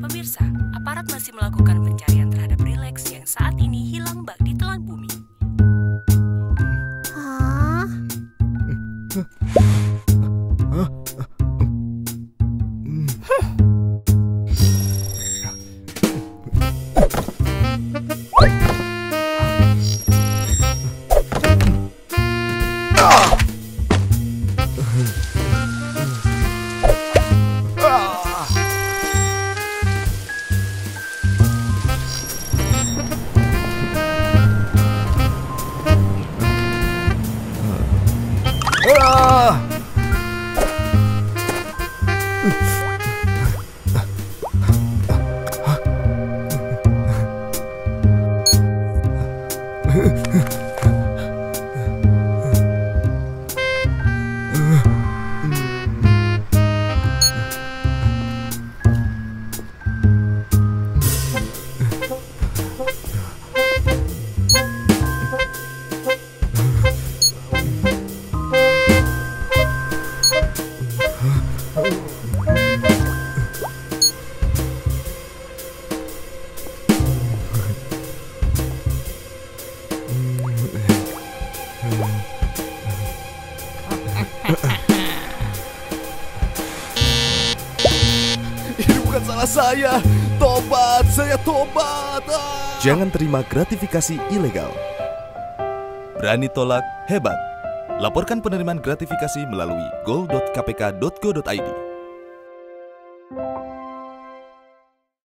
Pemirsa, aparat masih melakukan pencarian terhadap Relax yang saat ini hilang bak di telan bumi. Hah? Ini bukan salah saya. Tobat, saya tobat. Jangan terima gratifikasi ilegal. Berani tolak, hebat. Laporkan penerimaan gratifikasi melalui goal.kpk.go.id.